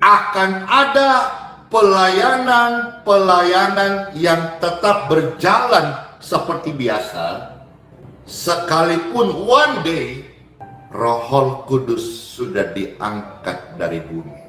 akan ada pelayanan-pelayanan yang tetap berjalan seperti biasa, sekalipun one day Roh Kudus sudah diangkat dari bumi.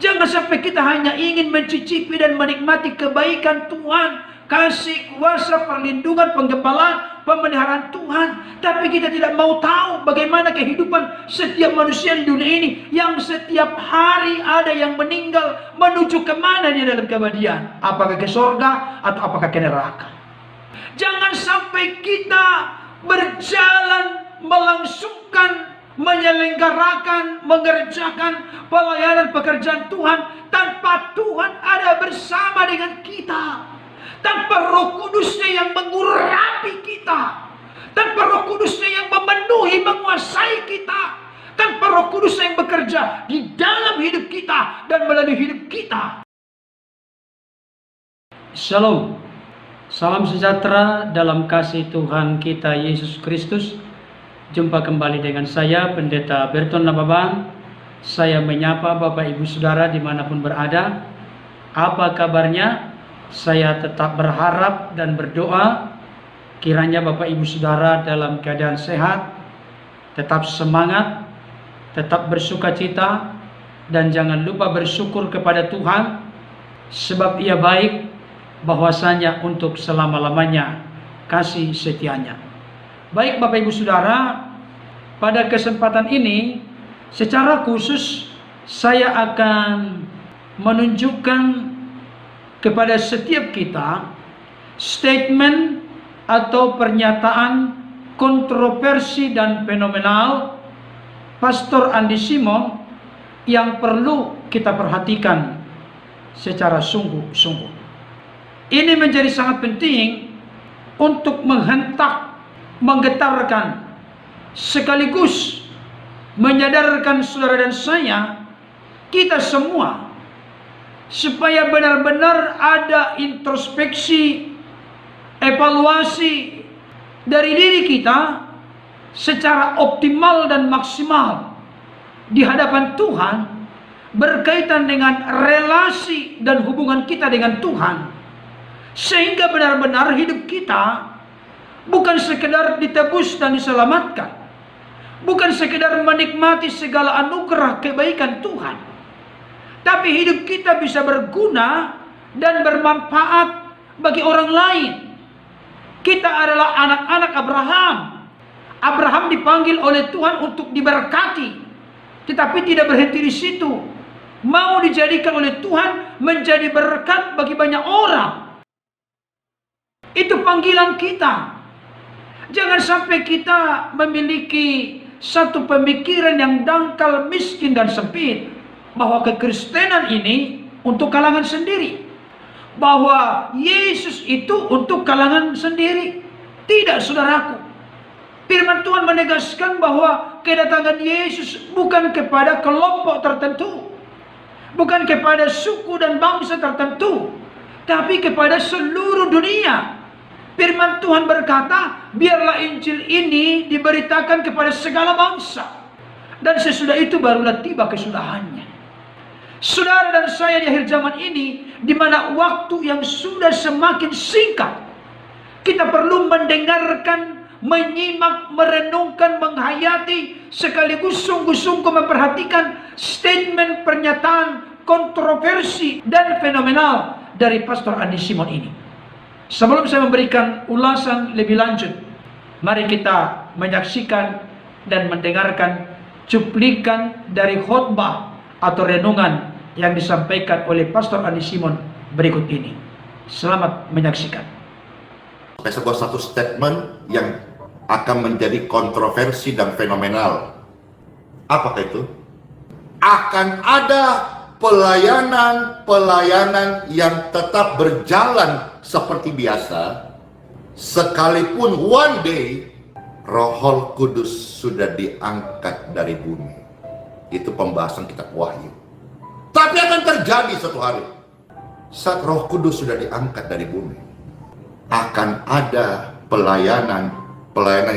Jangan sampai kita hanya ingin mencicipi dan menikmati kebaikan Tuhan, kasih, kuasa, perlindungan, penggempalaan, pemeliharaan Tuhan, tapi kita tidak mau tahu bagaimana kehidupan setiap manusia di dunia ini, yang setiap hari ada yang meninggal, menuju kemana dia dalam keabadian, apakah ke sorga atau apakah ke neraka. Jangan sampai kita berjalan melangsungkan, menyelenggarakan, mengerjakan pelayanan pekerjaan Tuhan tanpa Tuhan ada bersama dengan kita, tanpa Roh Kudusnya yang mengurapi kita, tanpa Roh Kudusnya yang memenuhi, menguasai kita, tanpa Roh Kudusnya yang bekerja di dalam hidup kita dan melalui hidup kita. Shalom, salam sejahtera dalam kasih Tuhan kita Yesus Kristus. Jumpa kembali dengan saya, Pendeta Berton Nababan. Saya menyapa Bapak Ibu Saudara dimanapun berada. Apa kabarnya? Saya tetap berharap dan berdoa kiranya Bapak Ibu Saudara dalam keadaan sehat, tetap semangat, tetap bersukacita, dan jangan lupa bersyukur kepada Tuhan, sebab Ia baik, bahwasanya untuk selama-lamanya kasih setianya. Baik Bapak Ibu Saudara, pada kesempatan ini secara khusus saya akan menunjukkan kepada setiap kita statement atau pernyataan kontroversi dan fenomenal Pastor Andi Simon yang perlu kita perhatikan secara sungguh-sungguh. Ini menjadi sangat penting untuk menghentak, menggetarkan, sekaligus menyadarkan saudara dan saya, kita semua, supaya benar-benar ada introspeksi, evaluasi dari diri kita secara optimal dan maksimal di hadapan Tuhan berkaitan dengan relasi dan hubungan kita dengan Tuhan, sehingga benar-benar hidup kita bukan sekedar ditebus dan diselamatkan, bukan sekedar menikmati segala anugerah kebaikan Tuhan, tapi hidup kita bisa berguna dan bermanfaat bagi orang lain. Kita adalah anak-anak Abraham. Abraham dipanggil oleh Tuhan untuk diberkati, tetapi tidak berhenti di situ. Mau dijadikan oleh Tuhan menjadi berkat bagi banyak orang. Itu panggilan kita. Jangan sampai kita memiliki satu pemikiran yang dangkal, miskin, dan sempit, bahwa kekristenan ini untuk kalangan sendiri, bahwa Yesus itu untuk kalangan sendiri. Tidak, saudaraku. Firman Tuhan menegaskan bahwa kedatangan Yesus bukan kepada kelompok tertentu, bukan kepada suku dan bangsa tertentu, tapi kepada seluruh dunia. Firman Tuhan berkata, biarlah Injil ini diberitakan kepada segala bangsa, dan sesudah itu barulah tiba kesudahannya. Saudara dan saya di akhir zaman ini, di mana waktu yang sudah semakin singkat, kita perlu mendengarkan, menyimak, merenungkan, menghayati, sekaligus sungguh-sungguh memperhatikan statement, pernyataan, kontroversi, dan fenomenal dari Pastor Andi Simon ini. Sebelum saya memberikan ulasan lebih lanjut, mari kita menyaksikan dan mendengarkan cuplikan dari khotbah atau renungan yang disampaikan oleh Pastor Andi Simon berikut ini. Selamat menyaksikan. Sebuah satu statement yang akan menjadi kontroversi dan fenomenal. Apakah itu? Akan ada pelayanan-pelayanan yang tetap berjalan seperti biasa, sekalipun one day Roh Kudus sudah diangkat dari bumi. Itu pembahasan kitab Wahyu. Tapi akan terjadi suatu hari, saat Roh Kudus sudah diangkat dari bumi, akan ada pelayanan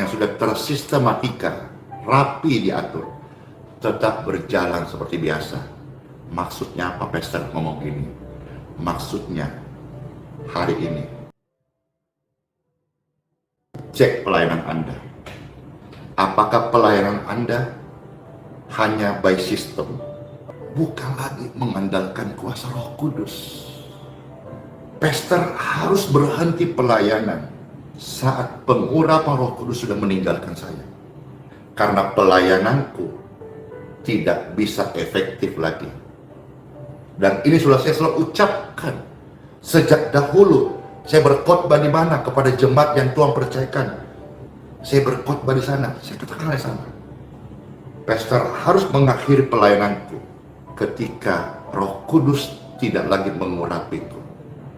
yang sudah tersistematika, rapi diatur, tetap berjalan seperti biasa. Maksudnya apa pastor ngomong gini? Maksudnya hari ini cek pelayanan Anda. Apakah pelayanan Anda hanya by system? Bukan lagi mengandalkan kuasa Roh Kudus. Pastor harus berhenti pelayanan saat pengurapan Roh Kudus sudah meninggalkan saya. Karena pelayananku tidak bisa efektif lagi. Dan ini sudah saya selalu ucapkan sejak dahulu. Saya berkhotbah di mana kepada jemaat yang Tuhan percayakan. Saya berkhotbah di sana. Saya katakan di sana. Pastor harus mengakhiri pelayananku ketika Roh Kudus tidak lagi mengurapiku.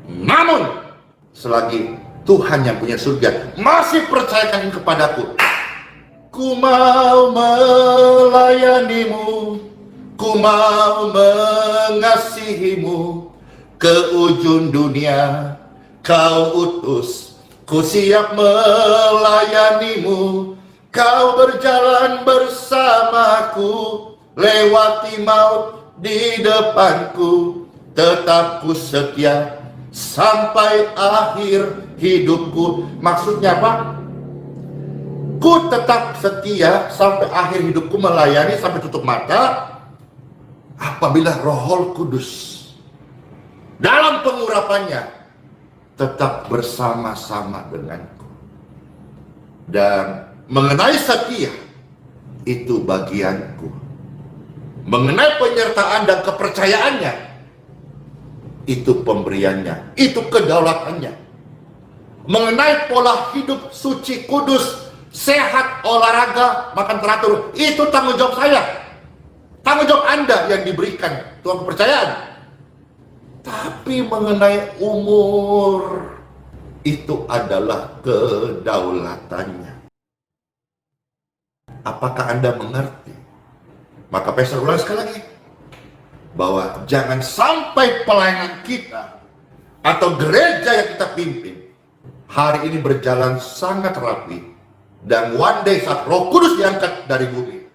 Namun selagi Tuhan yang punya surga masih percayakan kepadaku, ku mau melayanimu, ku mau mengasihimu, ke ujung dunia kau utus, ku siap melayanimu, kau berjalan bersamaku, lewati maut di depanku, tetap ku setia sampai akhir hidupku. Maksudnya apa? Ku tetap setia sampai akhir hidupku, melayani sampai tutup mata apabila Roh Kudus dalam pengurapannya tetap bersama-sama denganku. Dan mengenai setia, itu bagianku. Mengenai penyertaan dan kepercayaannya, itu pemberiannya, itu kedaulatannya. Mengenai pola hidup suci, kudus, sehat, olahraga, makan teratur, itu tanggung jawab saya. Tanggung jawab Anda yang diberikan Tuhan kepercayaan. Tapi mengenai umur, itu adalah kedaulatannya. Apakah Anda mengerti? Maka pastor ulang sekali lagi, bahwa jangan sampai pelayanan kita atau gereja yang kita pimpin hari ini berjalan sangat rapi, dan one day saat Roh Kudus diangkat dari bumi,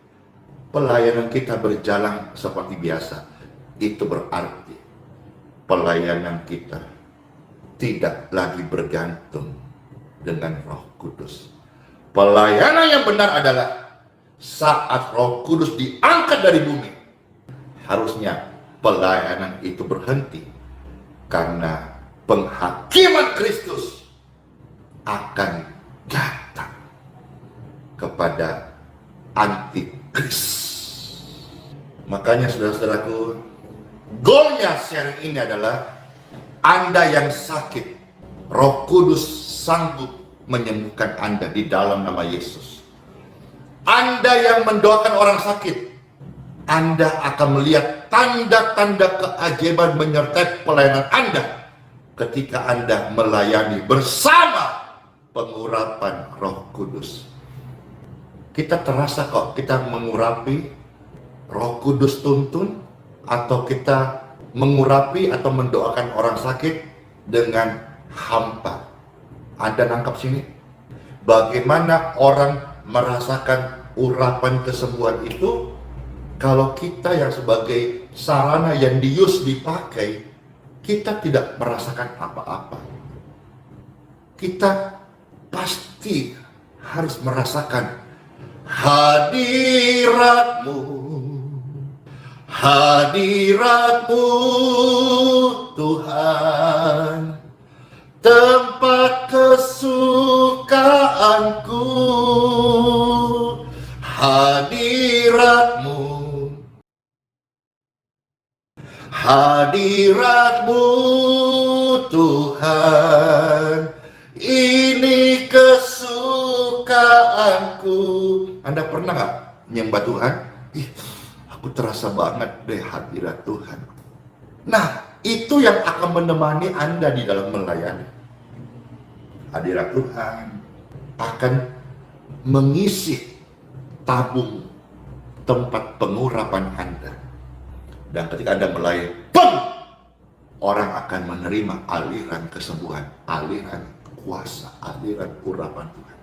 pelayanan kita berjalan seperti biasa. Itu berarti pelayanan kita tidak lagi bergantung dengan Roh Kudus. Pelayanan yang benar adalah saat Roh Kudus diangkat dari bumi, harusnya pelayanan itu berhenti, karena penghakiman Kristus akan datang kepada antikris. Makanya saudara-saudaraku, goalnya sharing ini adalah Anda yang sakit, Roh Kudus sanggup menyembuhkan Anda di dalam nama Yesus. Anda yang mendoakan orang sakit, Anda akan melihat tanda-tanda keajaiban menyertai pelayanan Anda ketika Anda melayani bersama pengurapan Roh Kudus. Kita terasa kok kita mengurapi, Roh Kudus tuntun, atau kita mengurapi atau mendoakan orang sakit dengan hampa. Anda nangkap sini? Bagaimana orang merasakan urapan kesembuhan itu kalau kita yang sebagai sarana yang dipakai, kita tidak merasakan apa-apa. Kita pasti harus merasakan hadirat-Mu, hadirat-Mu Tuhan, tempat kesukaanku, hadirat-Mu, hadirat-Mu Tuhan, ini kesukaanku. Anda pernah gak nyembah Tuhan? Ih, aku terasa banget deh hadirat Tuhan. Nah, itu yang akan menemani Anda di dalam melayani. Hadirat Tuhan akan mengisi tabung tempat pengurapan Anda. Dan ketika Anda melayani, bang! Orang akan menerima aliran kesembuhan, aliran kuasa, aliran urapan Tuhan.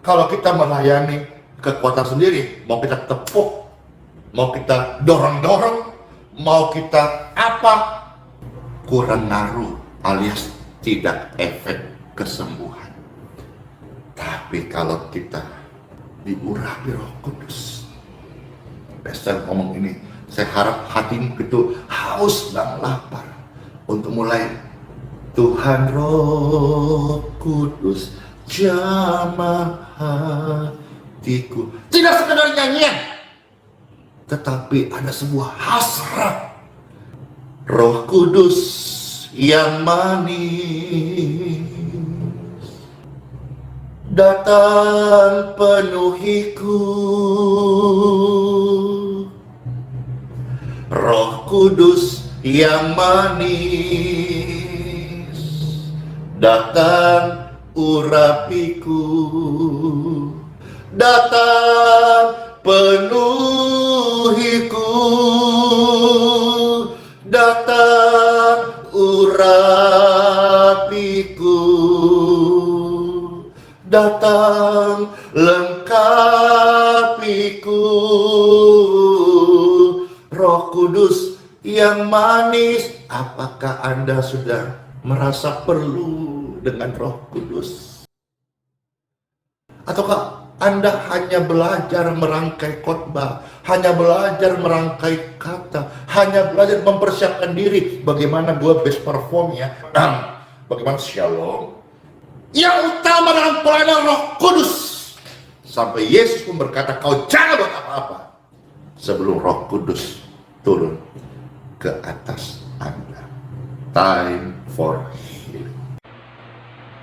Kalau kita melayani kekuatan sendiri, mau kita tepuk, mau kita dorong-dorong, mau kita apa, kurang ngaruh alias tidak efek kesembuhan. Tapi kalau kita diurapi Roh Kudus, saya ngomong ini, saya harap hatimu itu haus dan lapar untuk mulai, Tuhan Roh Kudus jamah hatiku. Tidak sekedar nyanyian, tetapi ada sebuah hasrat. Roh Kudus yang manis, datang penuhiku. Roh Kudus yang manis, datang urapiku. Datang penuhiku, datang urapiku, datang lengkapiku. Roh Kudus yang manis, apakah Anda sudah merasa perlu dengan Roh Kudus? Ataukah Anda hanya belajar merangkai khotbah, hanya belajar merangkai kata, hanya belajar mempersiapkan diri, bagaimana gue best perform ya, bagaimana shalom. Yang utama dalam pelayanan Roh Kudus, sampai Yesus pun berkata, kau jangan buat apa-apa sebelum Roh Kudus turun ke atas Anda. Time for healing.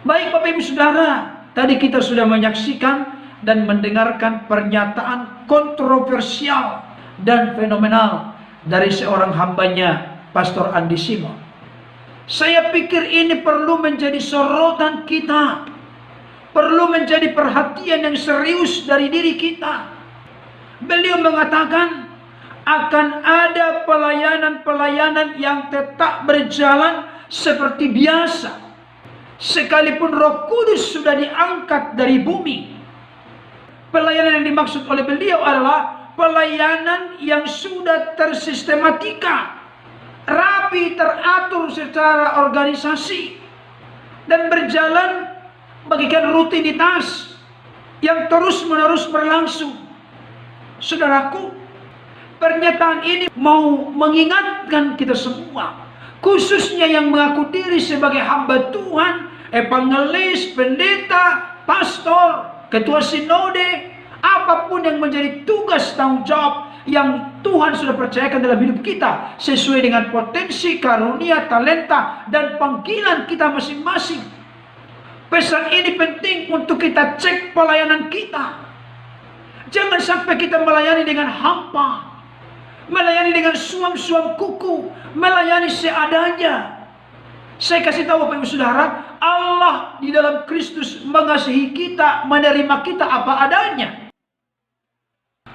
Baik Bapak Ibu Saudara, tadi kita sudah menyaksikan dan mendengarkan pernyataan kontroversial dan fenomenal dari seorang hambanya, Pastor Andi Simon. Saya pikir ini perlu menjadi sorotan kita, perlu menjadi perhatian yang serius dari diri kita. Beliau mengatakan akan ada pelayanan-pelayanan yang tetap berjalan seperti biasa, sekalipun Roh Kudus sudah diangkat dari bumi. Pelayanan yang dimaksud oleh beliau adalah pelayanan yang sudah tersistematika, rapi, teratur secara organisasi, dan berjalan bagikan rutinitas yang terus-menerus berlangsung. Saudaraku, pernyataan ini mau mengingatkan kita semua, khususnya yang mengaku diri sebagai hamba Tuhan, evangelis, pendeta, pastor, ketua sinode, apapun yang menjadi tugas tanggung jawab yang Tuhan sudah percayakan dalam hidup kita sesuai dengan potensi, karunia, talenta, dan panggilan kita masing-masing. Pesan ini penting untuk kita cek pelayanan kita. Jangan sampai kita melayani dengan hampa, melayani dengan suam-suam kuku, melayani seadanya. Saya kasih tahu Bapak Ibu Saudara, Allah di dalam Kristus mengasihi kita, menerima kita apa adanya.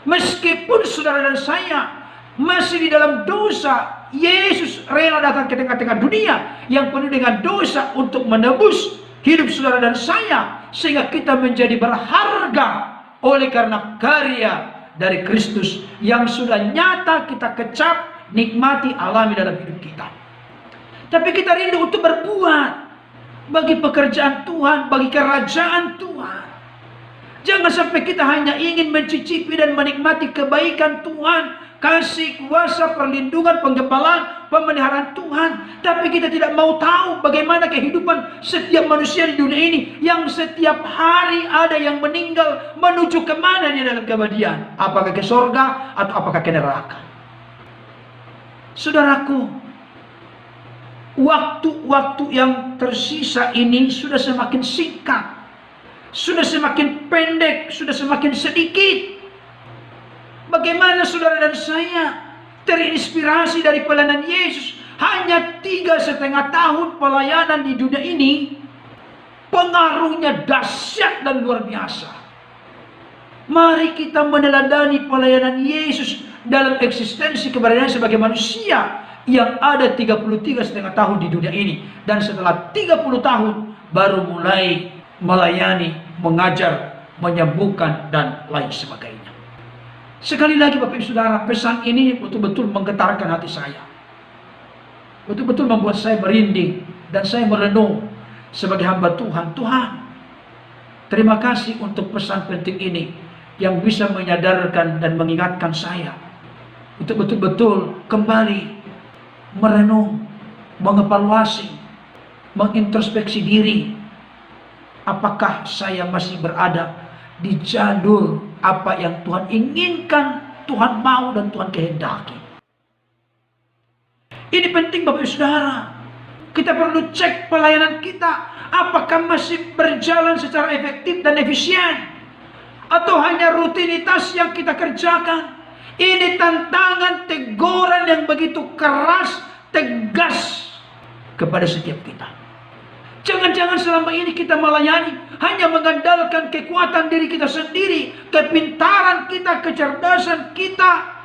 Meskipun saudara dan saya masih di dalam dosa, Yesus rela datang ke tengah-tengah dunia yang penuh dengan dosa untuk menebus hidup saudara dan saya, sehingga kita menjadi berharga oleh karena karya dari Kristus yang sudah nyata kita kecap, nikmati, alami dalam hidup kita. Tapi kita rindu untuk berbuat bagi pekerjaan Tuhan, bagi kerajaan Tuhan. Jangan sampai kita hanya ingin mencicipi dan menikmati kebaikan Tuhan, kasih, kuasa, perlindungan, penggempalaan, pemeliharaan Tuhan, tapi kita tidak mau tahu bagaimana kehidupan setiap manusia di dunia ini yang setiap hari ada yang meninggal, menuju kemana dia dalam keabadian, apakah ke sorga atau apakah ke neraka. Saudaraku, waktu-waktu yang tersisa ini sudah semakin singkat, sudah semakin pendek, sudah semakin sedikit. Bagaimana saudara dan saya terinspirasi dari pelayanan Yesus? Hanya 3,5 tahun pelayanan di dunia ini, pengaruhnya dahsyat dan luar biasa. Mari kita meneladani pelayanan Yesus dalam eksistensi keberadaannya sebagai manusia yang ada 33,5 tahun di dunia ini. Dan setelah 30 tahun baru mulai melayani, mengajar, menyembuhkan, dan lain sebagainya. Sekali lagi Bapak Ibu Saudara, pesan ini betul-betul menggetarkan hati saya. Betul-betul membuat saya merinding dan saya merenung sebagai hamba Tuhan. Tuhan, terima kasih untuk pesan penting ini yang bisa menyadarkan dan mengingatkan saya untuk betul-betul kembali merenung, mengevaluasi, mengintrospeksi diri. Apakah saya masih berada di jalur apa yang Tuhan inginkan, Tuhan mau dan Tuhan kehendaki. Ini penting Bapak Ibu Saudara. Kita perlu cek pelayanan kita, apakah masih berjalan secara efektif dan efisien, atau hanya rutinitas yang kita kerjakan. Ini tantangan, teguran yang begitu keras, tegas kepada setiap kita. Jangan-jangan selama ini kita melayani hanya mengandalkan kekuatan diri kita sendiri, kepintaran kita, kecerdasan kita,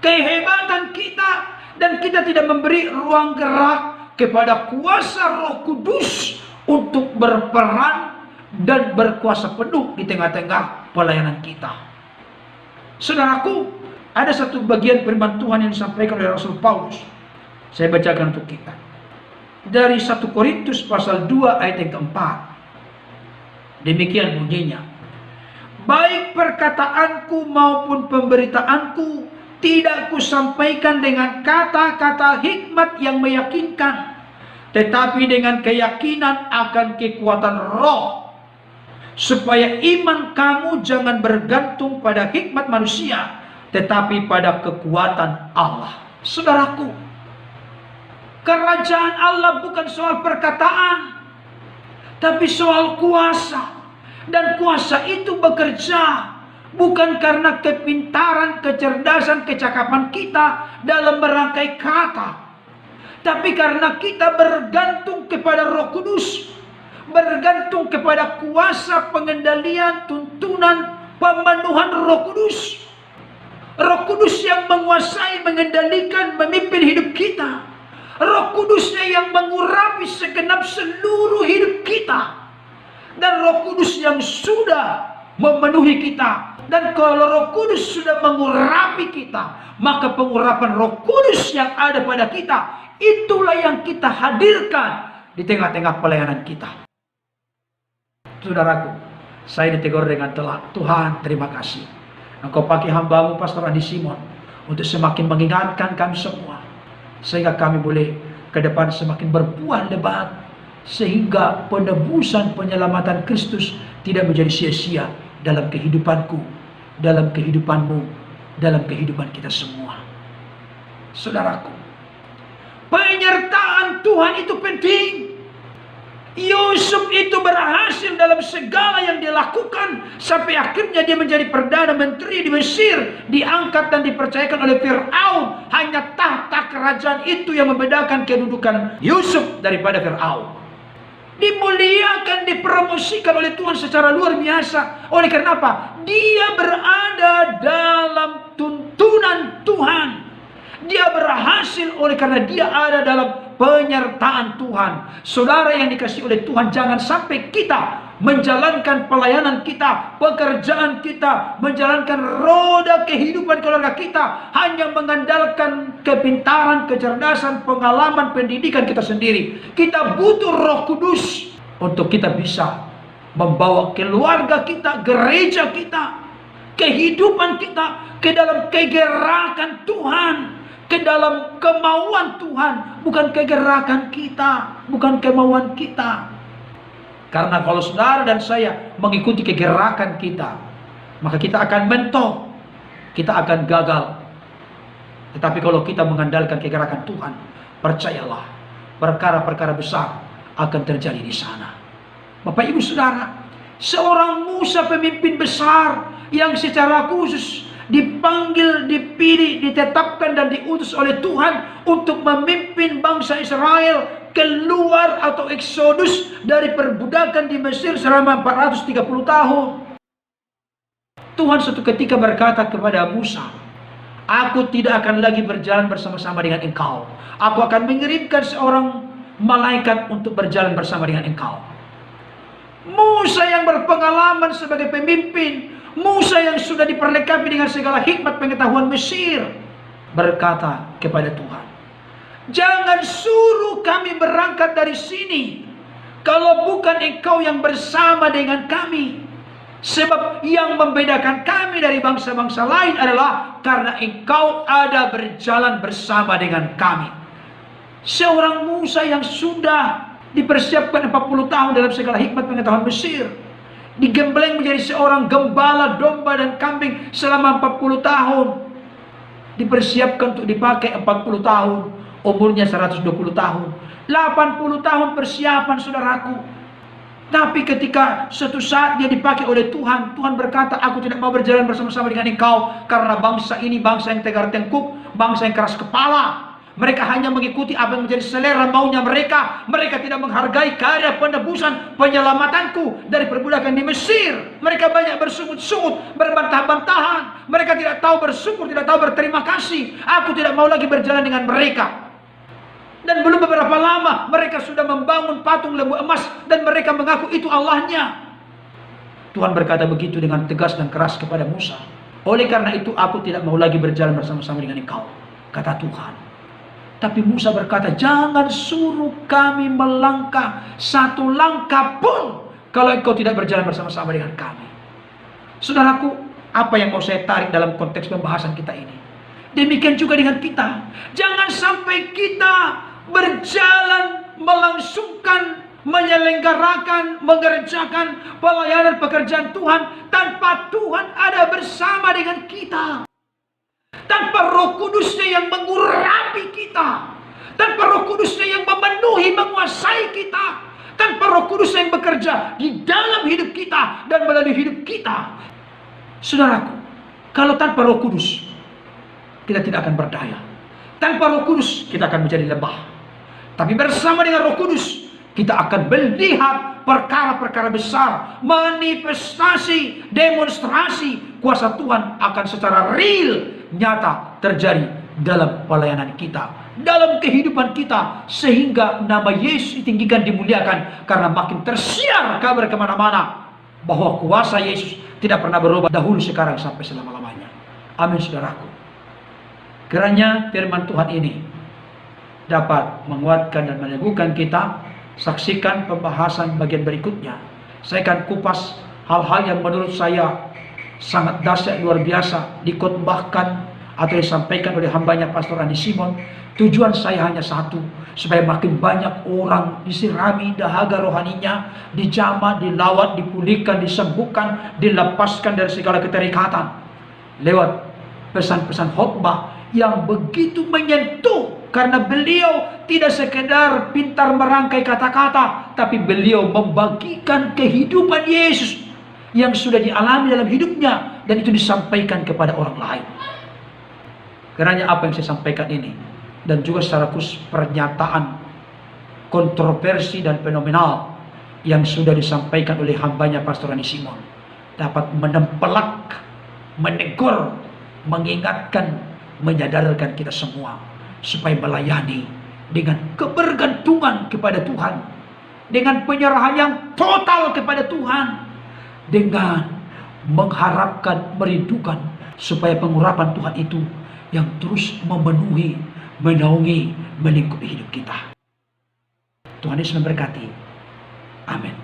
kehebatan kita, dan kita tidak memberi ruang gerak kepada kuasa Roh Kudus untuk berperan dan berkuasa penuh di tengah-tengah pelayanan kita. Saudaraku, ada satu bagian firman Tuhan yang disampaikan oleh Rasul Paulus. Saya bacakan untuk kita. Dari 1 Korintus pasal 2 ayat yang keempat. Demikian bunyinya. Baik perkataanku maupun pemberitaanku tidak kusampaikan dengan kata-kata hikmat yang meyakinkan, tetapi dengan keyakinan akan kekuatan roh, supaya iman kamu jangan bergantung pada hikmat manusia, tetapi pada kekuatan Allah. Saudaraku, kerajaan Allah bukan soal perkataan, tapi soal kuasa. Dan kuasa itu bekerja bukan karena kepintaran, kecerdasan, kecakapan kita dalam merangkai kata, tapi karena kita bergantung kepada Roh Kudus, bergantung kepada kuasa pengendalian, tuntunan, pemenuhan Roh Kudus. Roh Kudus yang menguasai, mengendalikan, memimpin hidup kita. Roh Kudusnya yang mengurapi segenap seluruh hidup kita. Dan Roh Kudus yang sudah memenuhi kita. Dan kalau Roh Kudus sudah mengurapi kita, maka pengurapan Roh Kudus yang ada pada kita, itulah yang kita hadirkan di tengah-tengah pelayanan kita. Saudaraku, saya ditegur dengan telak. Tuhan, terima kasih. Engkau pakai hamba-Mu Pastor Andi Simon untuk semakin mengingatkan kami semua, sehingga kami boleh ke depan semakin berbuah lebat, sehingga penebusan penyelamatan Kristus tidak menjadi sia-sia dalam kehidupanku, dalam kehidupanmu, dalam kehidupan kita semua. Saudaraku, penyertaan Tuhan itu penting. Yusuf itu berhasil dalam segala yang dia lakukan, sampai akhirnya dia menjadi Perdana Menteri di Mesir, diangkat dan dipercayakan oleh Fir'aun. Hanya tahta kerajaan itu yang membedakan kedudukan Yusuf daripada Fir'aun. Dimuliakan, dipromosikan oleh Tuhan secara luar biasa. Oleh karena apa? Dia berada dalam tuntunan Tuhan. Dia berhasil oleh karena dia ada dalam penyertaan Tuhan. Saudara yang dikasihi oleh Tuhan, jangan sampai kita menjalankan pelayanan kita, pekerjaan kita, menjalankan roda kehidupan keluarga kita hanya mengandalkan kepintaran, kecerdasan, pengalaman, pendidikan kita sendiri. Kita butuh Roh Kudus untuk kita bisa membawa keluarga kita, gereja kita, kehidupan kita ke dalam kegerakan Tuhan, ke dalam kemauan Tuhan, bukan kegerakan kita, bukan kemauan kita. Karena kalau saudara dan saya mengikuti kegerakan kita, maka kita akan mentok, kita akan gagal. Tetapi kalau kita mengandalkan kegerakan Tuhan, percayalah, perkara-perkara besar akan terjadi di sana. Bapak Ibu Saudara, seorang Musa pemimpin besar yang secara khusus dipanggil, dipilih, ditetapkan dan diutus oleh Tuhan untuk memimpin bangsa Israel keluar atau eksodus dari perbudakan di Mesir selama 430 tahun. Tuhan suatu ketika berkata kepada Musa, "Aku tidak akan lagi berjalan bersama-sama dengan engkau. Aku akan mengirimkan seorang malaikat untuk berjalan bersama dengan engkau." Musa yang berpengalaman sebagai pemimpin, Musa yang sudah diperlengkapi dengan segala hikmat pengetahuan Mesir berkata kepada Tuhan, jangan suruh kami berangkat dari sini kalau bukan Engkau yang bersama dengan kami. Sebab yang membedakan kami dari bangsa-bangsa lain adalah karena Engkau ada berjalan bersama dengan kami. Seorang Musa yang sudah dipersiapkan 40 tahun dalam segala hikmat pengetahuan Mesir, digembleng menjadi seorang gembala domba dan kambing selama 40 tahun, dipersiapkan untuk dipakai 40 tahun, umurnya 120 tahun, 80 tahun persiapan, saudaraku. Tapi ketika suatu saat dia dipakai oleh Tuhan, Tuhan berkata, aku tidak mau berjalan bersama-sama dengan engkau, karena bangsa ini bangsa yang tegar tengkuk, bangsa yang keras kepala. Mereka hanya mengikuti apa yang menjadi selera maunya mereka. Mereka tidak menghargai karya penebusan penyelamatanku dari perbudakan di Mesir. Mereka banyak bersungut-sungut, berbantah-bantahan. Mereka tidak tahu bersyukur, tidak tahu berterima kasih. Aku tidak mau lagi berjalan dengan mereka. Dan belum beberapa lama mereka sudah membangun patung lembu emas dan mereka mengaku itu Allahnya. Tuhan berkata begitu dengan tegas dan keras kepada Musa. Oleh karena itu aku tidak mau lagi berjalan bersama-sama dengan engkau, kata Tuhan. Tapi Musa berkata, jangan suruh kami melangkah satu langkah pun kalau engkau tidak berjalan bersama-sama dengan kami. Saudaraku, apa yang mau saya tarik dalam konteks pembahasan kita ini? Demikian juga dengan kita. Jangan sampai kita berjalan, melangsungkan, menyelenggarakan, mengerjakan pelayanan pekerjaan Tuhan tanpa Tuhan ada bersama dengan kita. Tanpa Roh Kudusnya yang mengurapi kita, tanpa Roh Kudusnya yang memenuhi, menguasai kita, tanpa Roh Kudusnya yang bekerja di dalam hidup kita dan melalui hidup kita. Saudaraku, kalau tanpa Roh Kudus kita tidak akan berdaya. Tanpa Roh Kudus kita akan menjadi lemah. Tapi bersama dengan Roh Kudus kita akan melihat perkara-perkara besar, manifestasi, demonstrasi kuasa Tuhan akan secara real, nyata terjadi dalam pelayanan kita, dalam kehidupan kita, sehingga nama Yesus ditinggikan, dimuliakan, karena makin tersiar kabar kemana-mana bahwa kuasa Yesus tidak pernah berubah dahulu, sekarang, sampai selama-lamanya. Amin, saudaraku. Kiranya firman Tuhan ini dapat menguatkan dan meneguhkan kita. Saksikan pembahasan bagian berikutnya. Saya akan kupas hal-hal yang menurut saya sangat dahsyat, luar biasa, dikotbahkan atau disampaikan oleh hambanya Pastor Andi Simon. Tujuan saya hanya satu, supaya makin banyak orang disirami dahaga rohaninya, dijamah, dilawat, dipulihkan, disembuhkan, dilepaskan dari segala keterikatan lewat pesan-pesan khotbah yang begitu menyentuh. Karena beliau tidak sekedar pintar merangkai kata-kata, tapi beliau membagikan kehidupan Yesus yang sudah dialami dalam hidupnya, dan itu disampaikan kepada orang lain. Kiranya apa yang saya sampaikan ini, dan juga secara khusus pernyataan kontroversi dan fenomenal yang sudah disampaikan oleh hambanya Pastor Andi Simon, dapat menempelak, menegur, mengingatkan, menyadarkan kita semua supaya melayani dengan kebergantungan kepada Tuhan, dengan penyerahan yang total kepada Tuhan, dengan mengharapkan, merindukan supaya pengurapan Tuhan itu yang terus memenuhi, menaungi, melingkupi hidup kita. Tuhan Yesus memberkati. Amin.